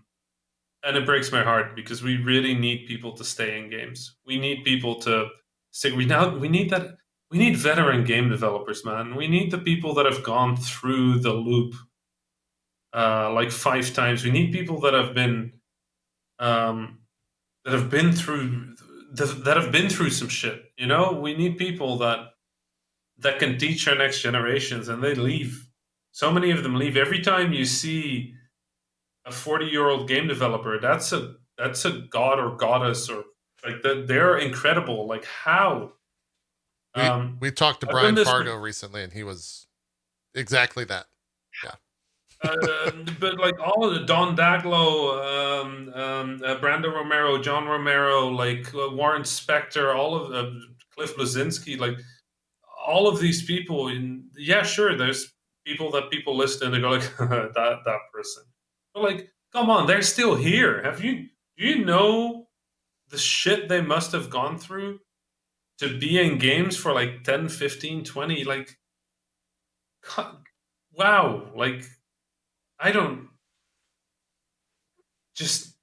it breaks my heart because we really need people to stay in games. We need people to stick. We need that. We need veteran game developers, man. We need the people that have gone through the loop like 5 times. We need people that have been through some shit. You know, we need people that can teach our next generations, and they leave. So many of them leave. Every time you see a 40-year-old game developer, that's a god or goddess, or like that. They're incredible. Like, how? We talked to Brian Fargo recently, and he was exactly that. Yeah. But like all of the Don Daglow, Brando Romero, John Romero, like Warren Spector, all of Cliff Blazinski, like all of these people. Yeah, sure, there's people that people listen and they go like that person, but like, come on, they're still here. Do you know the shit they must have gone through to be in games for like 10, 15, 20? Like, wow, like, I don't just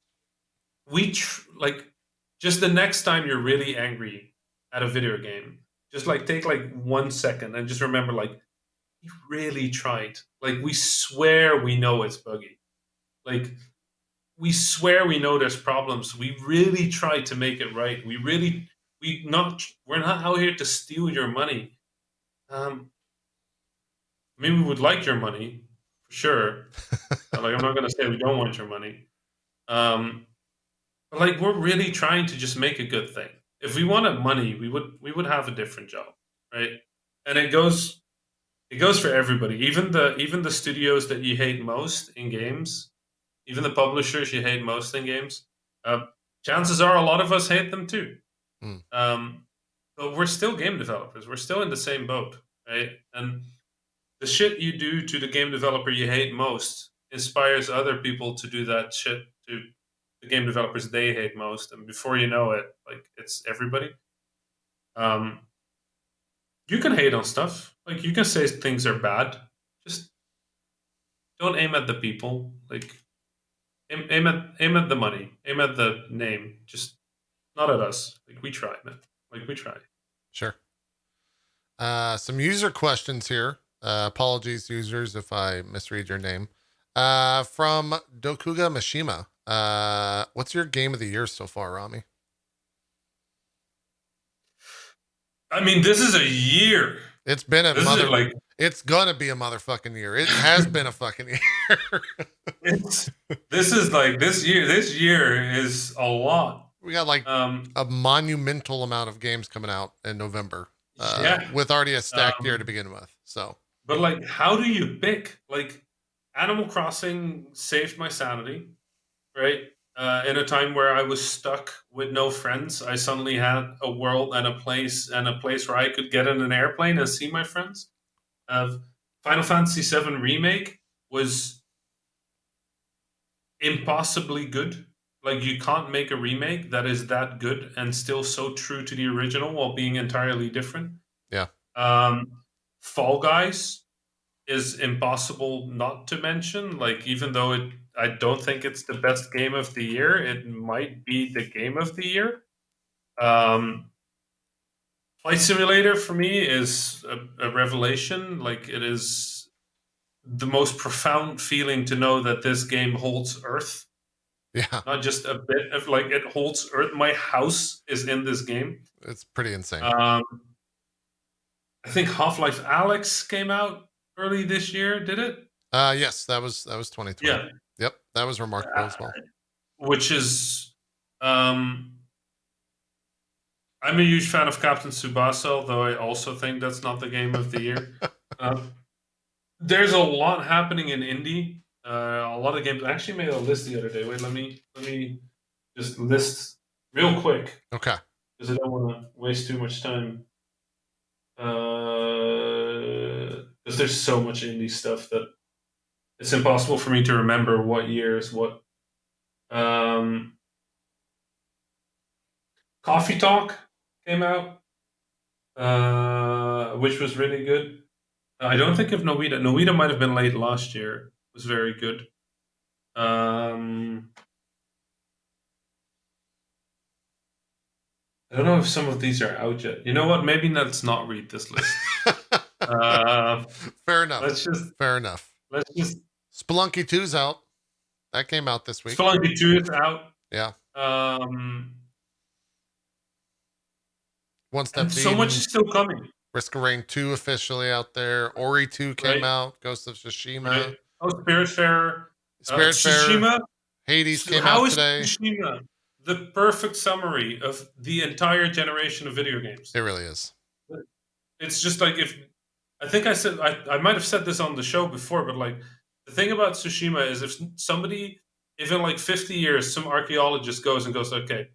just the next time you're really angry at a video game, just like take like 1 second and just remember, like, we really tried. Like, we swear we know it's buggy. Like, we swear we know there's problems. We really tried to make it right. We're not out here to steal your money. I mean, we would like your money for sure. Like, I'm not gonna say we don't want your money. But like, we're really trying to just make a good thing. If we wanted money, we would have a different job, right? And it goes for everybody. Even the studios that you hate most in games, even the publishers you hate most in games. Chances are a lot of us hate them too. But we're still game developers. We're still in the same boat, right? And the shit you do to the game developer you hate most inspires other people to do that shit to the game developers they hate most, and before you know it, like, it's everybody. You can hate on stuff, like, you can say things are bad, just don't aim at the people. Like, aim at the money, aim at the name, just not at us. Like, we try, man. Like, we try. Sure. Some user questions here. Apologies, users, if I misread your name. From Dokuga Mishima. What's your game of the year so far, Rami? I mean, this is a year. It's been a This is mother. like It's gonna be a motherfucking year. It has been a fucking year. it's this is like this year. This year is a lot. We got like Um, a monumental amount of games coming out in November, yeah. with already a stacked year to Um, begin with. So but like, how do you pick? Like, Animal Crossing saved my sanity, right? In a time where I was stuck with no friends, I suddenly had a world and a place where I could get in an airplane and see my friends. Uh, Final Fantasy VII Remake was impossibly good. Like, you can't make a remake that is that good and still so true to the original while being entirely different. yeah, Um, Fall Guys is impossible not to mention. Like, even though I don't think it's the best game of the year, it might be the game of the year. Um, Flight Simulator for me is a revelation. Like, it is the most profound feeling to know that this game holds Earth, yeah, not just a bit of, like, it holds Earth. My house is in this game. it's pretty insane. Um, I think Half-Life Alex came out early this year. Did it? Yes, that was 2020. Yeah, Yep, that was remarkable uh, as well. which is um, I'm a huge fan of Captain Tsubasa, although I also think that's not the game of the year. Um, there's a lot happening in indie. A lot of games. I actually made a list the other day. Wait, let me just list real quick Okay. because I don't want to waste too much time. Because there's so much indie stuff that it's impossible for me to remember what year is what. Um, Coffee Talk came out, which was really good. I don't think of Noida. Noida might have been late last year. It was very good. I don't know if some of these are out yet. You know what? Maybe let's not read this list. Uh, Fair enough. let's just Fair enough. let's just. Spelunky 2's out. That came out this week. Spelunky 2 is out. Yeah. Um, One Step and so much is Eden. still coming. Risk of Rain 2 officially out there. Ori 2 came Right. out. Ghost of Tsushima. Right. Oh, Spiritfarer. Spiritfarer. Tsushima. Hades came How out is today. Fushima the perfect summary of the entire generation of video games? It really is. It's just like, if I think I might have said this on the show before, but like, the thing about Tsushima is, if somebody, if in like 50 years some archaeologist goes and goes, okay,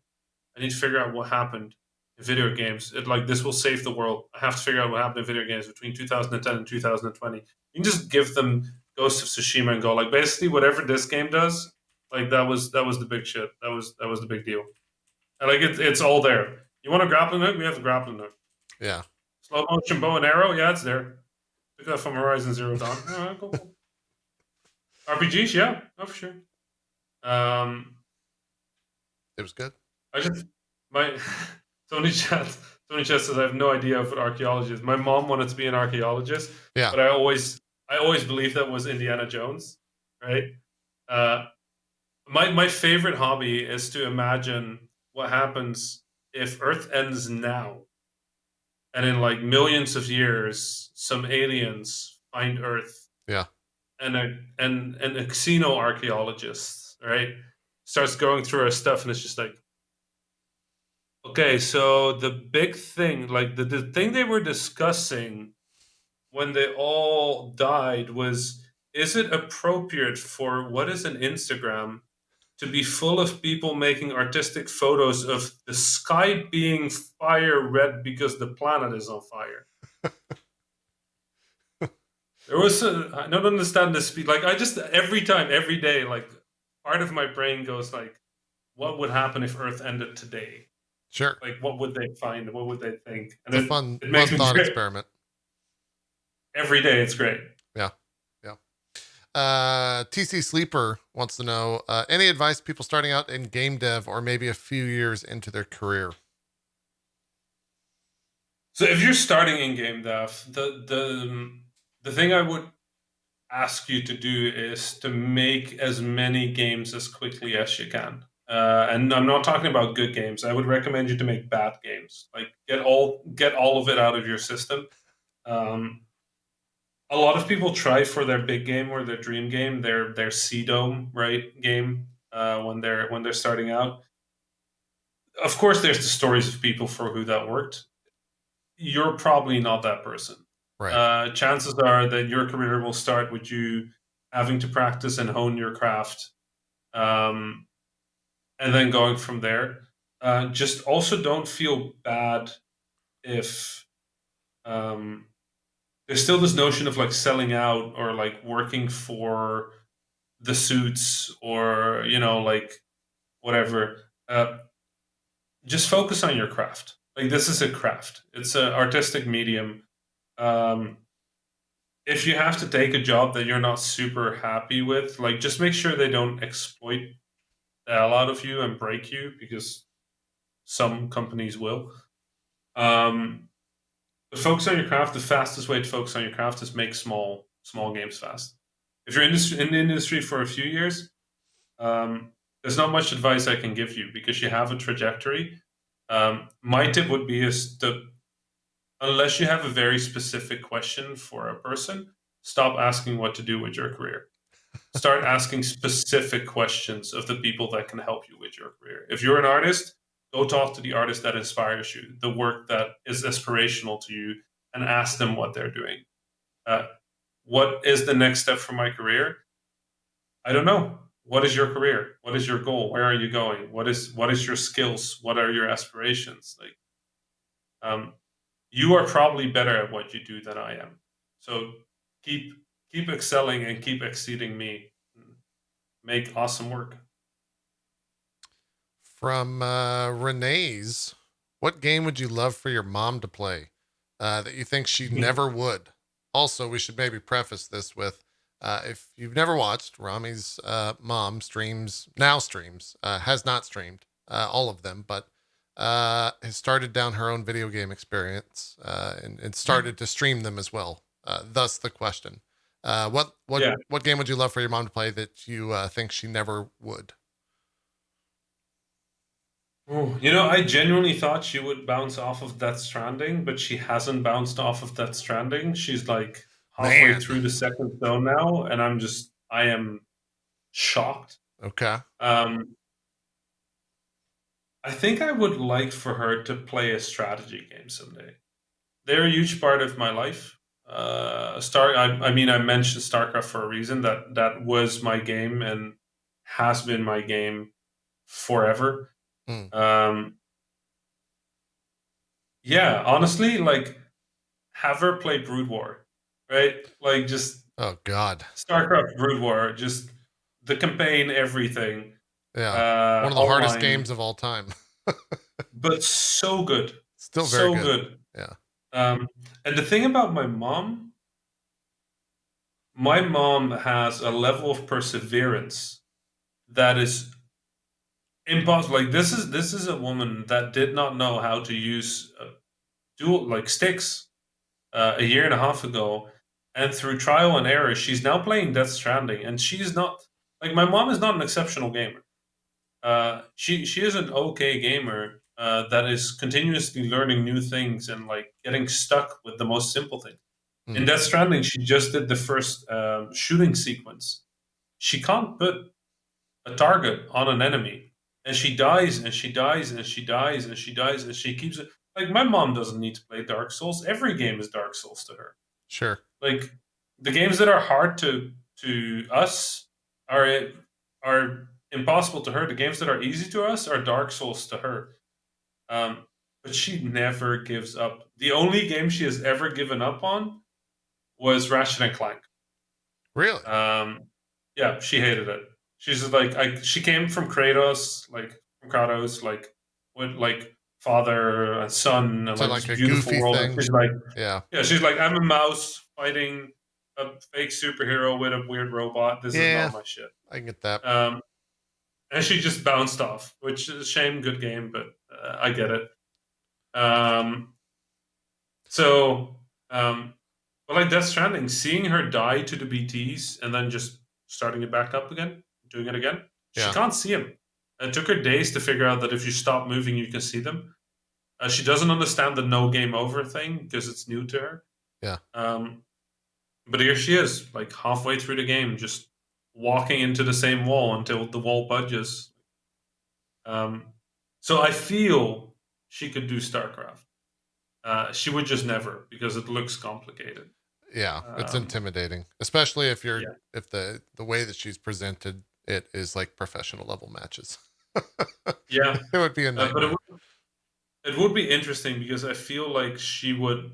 I need to figure out what happened in video games. This will save the world. I have to figure out what happened in video games between 2010 and 2020. You can just give them Ghost of Tsushima and go, like, basically whatever this game does, like, that was the big shit. That was the big deal. And like, it's all there. You want a grappling hook? We have the grappling hook. Yeah. Slow motion bow and arrow? Yeah, it's there. Took that from Horizon Zero Dawn. Yeah, cool. RPGs? Yeah, oh, for sure. It was good. I just my Tony Chat says I have no idea what archaeology is. My mom wanted to be an archaeologist, Yeah. but I always believed that was Indiana Jones, right? My favorite hobby is to imagine what happens if Earth ends now, and in like millions of years, some aliens find Earth. Yeah. And a xenoarchaeologist, right, starts going through our stuff, and it's just like, okay, so the big thing, like the thing they were discussing when they all died was, is it appropriate for what is an Instagram to be full of people making artistic photos of the sky being fire red because the planet is on fire? I don't understand the speed. Like, I just, every time, every day, like, part of my brain goes like, what would happen if Earth ended today? Sure. Like, what would they find? What would they think? And It's a fun makes me thought great. experiment. Every day, it's great. Yeah. Yeah. TC Sleeper wants to know, any advice people starting out in game dev or maybe a few years into their career? So if you're starting in game dev, the thing I would ask you to do is to make as many games as quickly as you can. And I'm not talking about good games. I would recommend you to make bad games. Like, get all of it out of your system. Um, a lot of people try for their big game or their dream game, their C dome right game when they're starting out. Of course, there's the stories of people for who that worked. You're probably not that person. Right. Chances are that your career will start with you having to practice and hone your craft, um, and then going from there. Just also don't feel bad if um, there's still this notion of like selling out or like working for the suits or like whatever. Just focus on your craft. Like this is a craft. It's an artistic medium. Um, if you have to take a job that you're not super happy with, like just make sure they don't exploit the hell out of you and break you because some companies will. Um, but focus on your craft. The fastest way to focus on your craft is make small games fast. If you're in the industry for a few years, there's not much advice I can give you because you have a trajectory. My tip would be is to, unless you have a very specific question for a person, stop asking what to do with your career. Start asking specific questions of the people that can help you with your career. If you're an artist, go talk to the artist that inspires you, the work that is inspirational to you, and ask them what they're doing. Uh, what is the next step for my career? I don't know. What is your career? What is your goal? Where are you going? What is your skills? What are your aspirations? Like, um, you are probably better at what you do than I am. So keep keep excelling and keep exceeding me. Make awesome work. From Renee's, what game would you love for your mom to play that you think she never would? Also, we should maybe preface this with if you've never watched, Rami's mom streams, has not streamed all of them, but has started down her own video game experience and started to stream them as well. Thus, the question: Yeah. what game would you love for your mom to play that you think she never would? Oh, I genuinely thought she would bounce off of Death Stranding, but she hasn't bounced off of Death Stranding. She's like halfway Man, through the second zone now, and I am shocked. okay. Um, I think I would like for her to play a strategy game someday. They're a huge part of my life. I mean, I mentioned StarCraft for a reason. That was my game and has been my game forever. Mm. Um, yeah, honestly, like have her play Brood War, right? Like just Oh God. StarCraft Brood War, just the campaign, everything, Yeah. One of the hardest online, games of all time. but so good, Still very so good. good. Yeah. Um, and the thing about my mom has a level of perseverance that is impossible. Like this is a woman that did not know how to use dual like sticks a year and a half ago, and through trial and error, she's now playing Death Stranding, and she's not like my mom is not an exceptional gamer. She is an okay gamer that is continuously learning new things and like getting stuck with the most simple thing. In Mm. Death Stranding, she just did the first shooting sequence. She can't put a target on an enemy, and she dies and she dies and she dies and she dies and she keeps it. Like my mom doesn't need to play Dark Souls. Every game is Dark Souls to her. Sure. Like the games that are hard to us are impossible to her. The games that are easy to us are Dark Souls to her. But she never gives up. The only game she has ever given up on was Ratchet and Clank. Really? Yeah, she hated it. She's just like she came from Kratos, like with like father and son and So like this like a beautiful goofy world. And thing. she's like, Yeah. yeah, she's like, I'm a mouse fighting a fake superhero with a weird robot. This is Yeah. not my shit. I can get that. Um, and she just bounced off, which is a shame. Good game, but I get it. Um, so, but like Death Stranding, seeing her die to the BTS and then just starting it back up again, doing it again, she Yeah. can't see him. It took her days to figure out that if you stop moving, you can see them. She doesn't understand the no game over thing because it's new to her. Yeah. But here she is, like halfway through the game, just walking into the same wall until the wall budges. So I feel she could do StarCraft. She would just never because it looks complicated. Yeah, it's intimidating, especially if Yeah, if the way that she's presented it is like professional level matches. yeah, It would be a but nightmare. it would be interesting because I feel like she would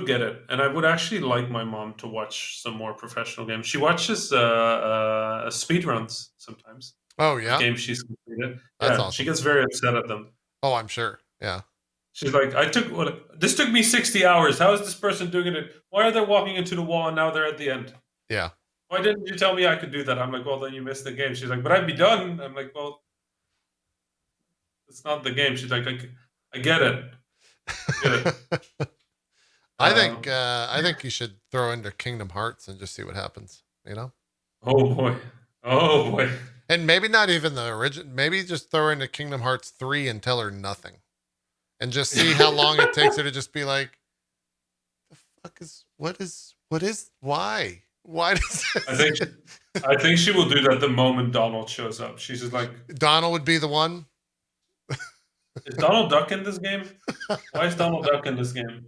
get it, and I would actually like my mom to watch some more professional games. She watches speed runs sometimes Oh of yeah, games she's completed. that's Yeah, she awesome. gets very upset at them. Oh, I'm sure. Yeah, She's like, this took me 60 hours. How is this person doing it? Why are they walking into the wall and now they're at the end? yeah. Why didn't you tell me I could do that? I'm like, well, then you missed the game. She's like, but I'd be done. I'm like, well, it's not the game. She's like, I get it. I get it. I think you should throw into Kingdom Hearts and just see what happens. You know, Oh boy. Oh boy. and maybe not even the origin. Maybe just throw her into Kingdom Hearts 3 and tell her nothing, and just see how long it takes her to just be like, "The fuck is why does I this?" think I think she will do that the moment Donald shows up. She's just like, Donald would be the one. is Donald Duck in this game? Why is Donald Duck in this game?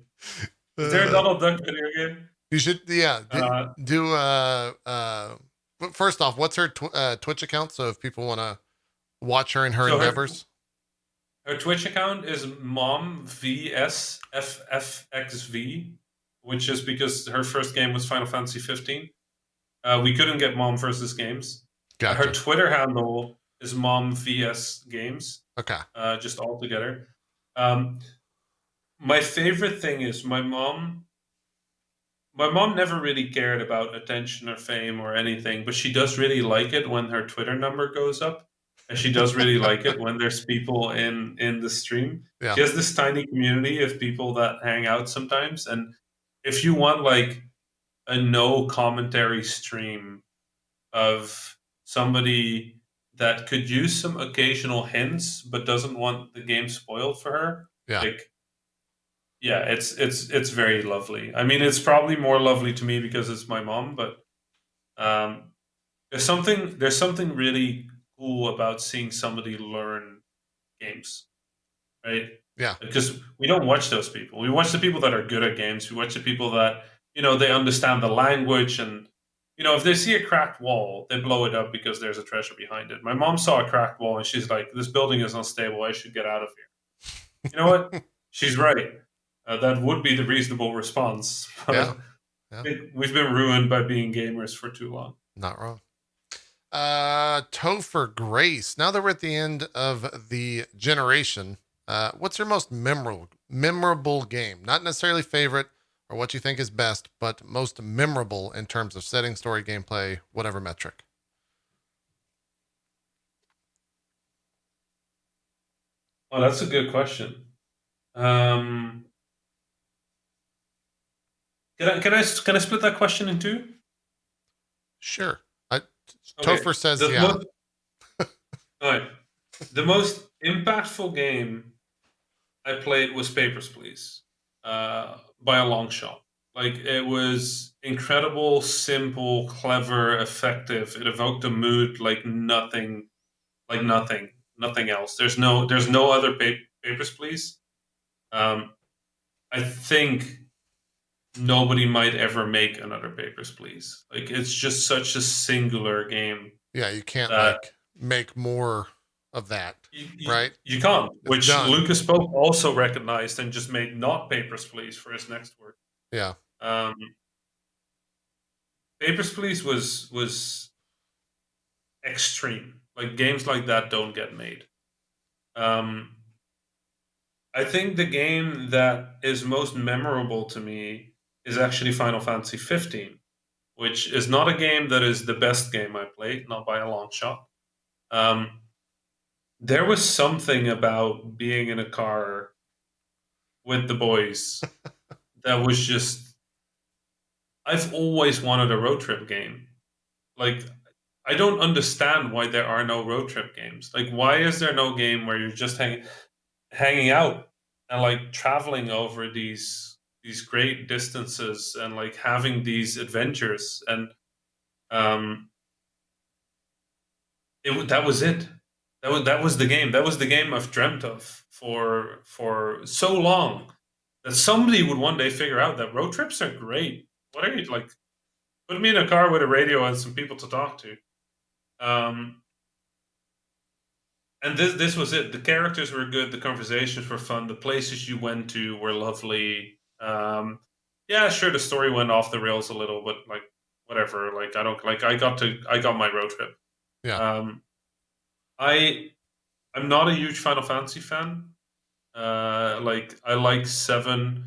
Is there a Uh, Donald Duck video game? you should, yeah, Uh, do but first off, what's her Twitch account? So if people want to watch her in her so endeavors. her Twitch account is momvsffxv, which is because her first game was Final Fantasy 15. We couldn't get Mom versus games. Her Gotcha. Twitter handle is momvsgames, Okay. just all together. Um, my favorite thing is my mom. My mom never really cared about attention or fame or anything, but she does really like it when her Twitter number goes up, and she does really like it when there's people in the stream. Yeah. She has this tiny community of people that hang out sometimes, and if you want like a no commentary stream of somebody that could use some occasional hints but doesn't want the game spoiled for her, Yeah. like yeah, it's very lovely. I mean, it's probably more lovely to me because it's my mom, but um, there's something really cool about seeing somebody learn games, right? Yeah. Because we don't watch those people. We watch the people that are good at games. We watch the people that they understand the language, and if they see a cracked wall, they blow it up because there's a treasure behind it. My mom saw a cracked wall and she's like, "This building is unstable. I should get out of here." You know what? She's right. That would be the reasonable response. Yeah. But Yeah. we've been ruined by being gamers for too long. Not wrong. Topher Grace. Now that we're at the end of the generation, what's your most memorable game? Not necessarily favorite or what you think is best, but most memorable in terms of setting, story, gameplay, whatever metric. Oh, that's a good question. Um, can I split that question in two? Sure. Okay. Topher says, The yeah. most, all right. The most impactful game I played was Papers, Please, by a long shot. Like it was incredible, simple, clever, effective. It evoked a mood like nothing else. There's no other Papers, Please. Um, I think nobody might ever make another Papers, Please. Like it's just such a singular game Yeah. You can't that like make more of that, right? you can't. It's Which done. Lucas Pope also recognized and just made not Papers, Please for his next work. Yeah. Um, Papers, Please was extreme. Like games like that don't get made. Um, I think the game that is most memorable to me is actually Final Fantasy 15, which is not a game that is the best game I played, not by a long shot. Um, there was something about being in a car with the boys that was just. I've always wanted a road trip game. Like, I don't understand why there are no road trip games. Like, why is there no game where you're just hanging out and like traveling over these? great distances and like having these adventures, and um, that was it. That was the game. That was the game I've dreamt of for so long, that somebody would one day figure out that road trips are great. What are you like? Put me in a car with a radio and some people to talk to. Um, and this was it. The characters were good. The conversations were fun. The places you went to were lovely. Yeah, sure, the story went off the rails a little, but like whatever. Like I don't like. I got my road trip. Yeah. Um, I'm not a huge Final Fantasy fan. Like I like 7.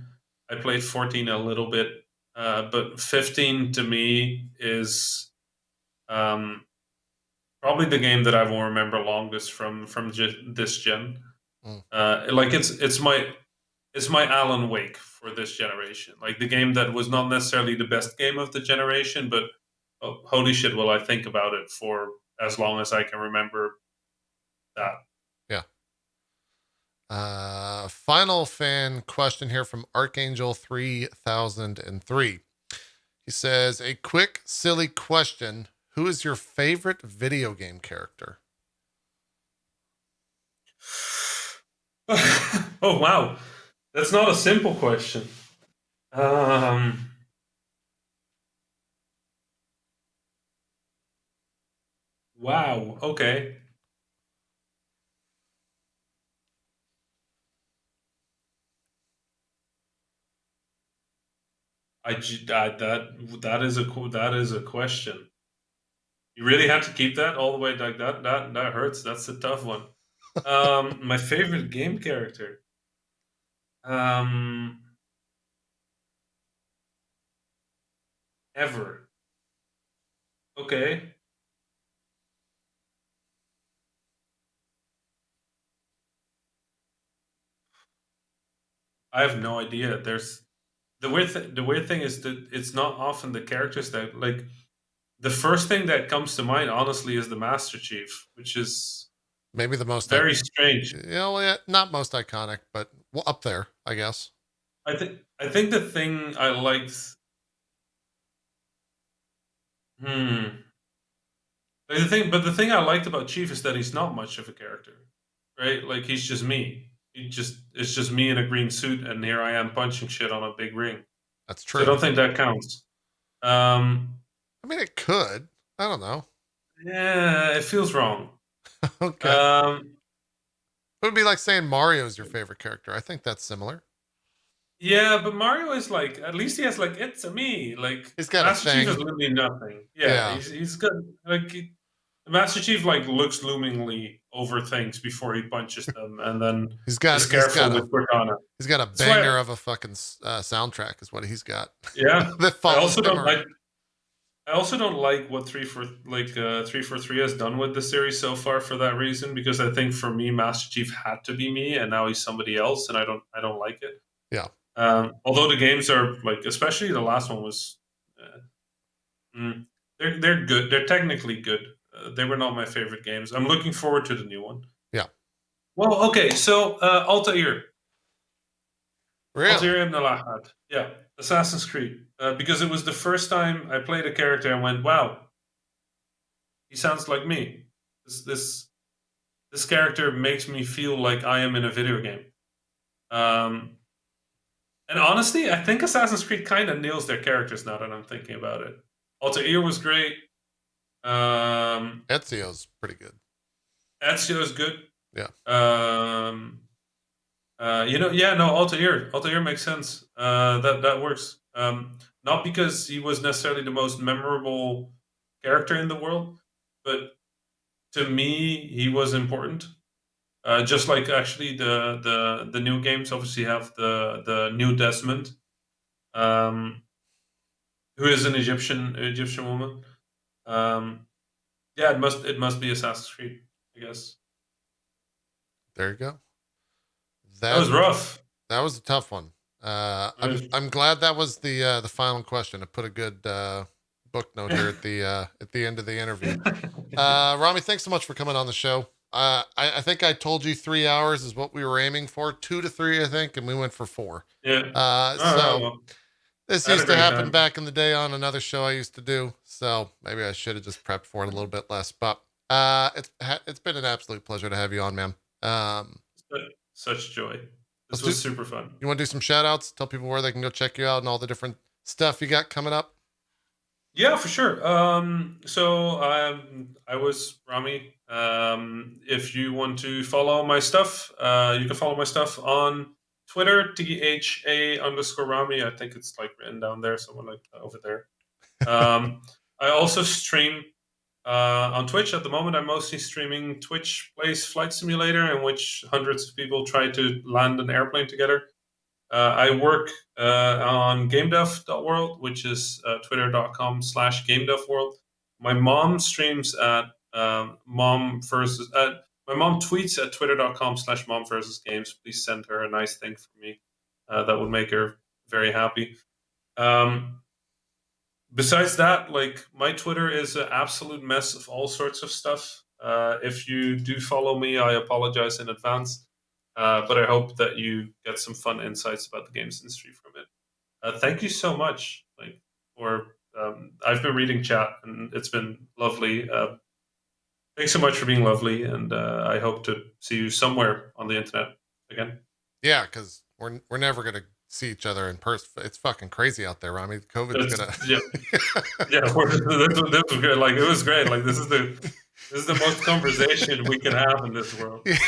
I played 14 a little bit, but 15 to me is um, probably the game that I will remember longest from this gen. Mm. Like it's my Alan Wake for this generation. Like the game that was not necessarily the best game of the generation, but oh, holy shit, will I think about it for as long as I can remember that. Yeah. Final fan question here from Archangel 3003. He says, a quick, silly question. Who is your favorite video game character? Oh wow, that's not a simple question. Wow. Okay. That is that is a question. You really had to keep that all the way like that. That hurts. That's a tough one. My favorite game character. Um, ever. Okay. I have no idea. There's the weird thing is that it's not often the characters that like the first thing that comes to mind. Honestly, is the Master Chief, which is Maybe the most, very strange. yeah, not most iconic, but well, up there, I guess. I think the thing I liked. Hmm. Like the thing I liked about Chief is that he's not much of a character, right? Like he's just me. It's just me in a green suit, and here I am punching shit on a big ring. That's So I true. don't think that counts. Um, I mean, it could. I don't know. yeah, it feels wrong. Okay. Um, It would be like saying Mario's your favorite character. I think that's similar. yeah, but Mario is like at least he has like it's a me. Like He's got a Master Chief is thing. literally nothing. Yeah, Yeah. he's good. Like Master Chief like looks loomingly over things before he punches them, and then He's got is careful with Cortana. he's got a That's why, banger of a fucking soundtrack is what he's got. yeah. That I follows also him don't around. like. I also don't like what 343 has done with the series so far for that reason, because I think for me Master Chief had to be me and now he's somebody else, and I don't like it. Yeah. Although the games are like, especially the last one was, they're good. They're technically good. They were not my favorite games. I'm looking forward to the new one. Yeah. Well, okay, so Altair. Really? Altair Ibn al-Ahad. Yeah, Assassin's Creed. Because it was the first time I played a character and went, wow, he sounds like me. This character makes me feel like I am in a video game. Um, and honestly, I think Assassin's Creed kind of nails their characters now that I'm thinking about it. Altair was great. Ezio's pretty good. Ezio is good. Yeah. Yeah, no, Altair makes sense. That works. Not because he was necessarily the most memorable character in the world, but to me, he was important. Just like actually the new games obviously have the new Desmond, um, who is an Egyptian woman. Yeah, it must be Assassin's Creed, I guess. There you go. That was rough. That was a tough one. I'm glad that was the final question. I put a good book note here at the end of the interview. Rami, thanks so much for coming on the show. I think I told you 3 hours is what we were aiming for, 2 to 3, I think, and we went for 4. Yeah. So Well, this I had a used to great happen time. back in the day on another show I used to do. So maybe I should have just prepped for it a little bit less. But it's been an absolute pleasure to have you on, man. Such joy. Let's This do. was super fun. You want to do some shout outs? Tell people where they can go check you out and all the different stuff you got coming up. Yeah, for sure. So I was Rami. If you want to follow my stuff, you can follow my stuff on Twitter, THA_Rami. I think it's like written down there, somewhere like over there. I also stream on Twitch at the moment. I'm mostly streaming Twitch Plays Flight Simulator, in which hundreds of people try to land an airplane together. I work on GameDev.world, which is twitter.com/GameDevWorld. My mom streams at mom versus. My mom tweets at twitter.com/mom versus games. Please send her a nice thing for me. That would make her very happy. Besides that, like, my Twitter is an absolute mess of all sorts of stuff. If you do follow me, I apologize in advance. But I hope that you get some fun insights about the games industry from it. Thank you so much, like, for I've been reading chat and it's been lovely. Thanks so much for being lovely, and I hope to see you somewhere on the internet again. Yeah, because we're never gonna see each other in person. It's fucking crazy out there, Rami. COVID's That's, gonna. yeah, yeah. This was great. Like, it was great. Like, this is the most conversation we can have in this world. Yeah.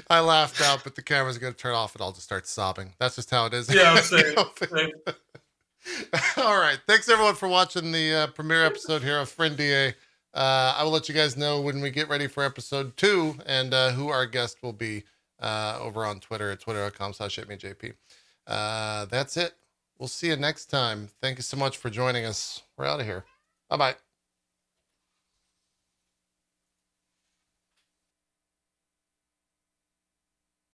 I laughed out, but the camera's gonna turn off and I'll just start sobbing. That's just how it is. Yeah, I'm saying. Same. All right. Thanks everyone for watching the premiere episode here of FrieNDA. I will let you guys know when we get ready for episode 2 and who our guest will be over on Twitter at twitter.com/itmeJP. That's it. We'll see you next time. Thank you so much for joining us. We're out of here. Bye-bye.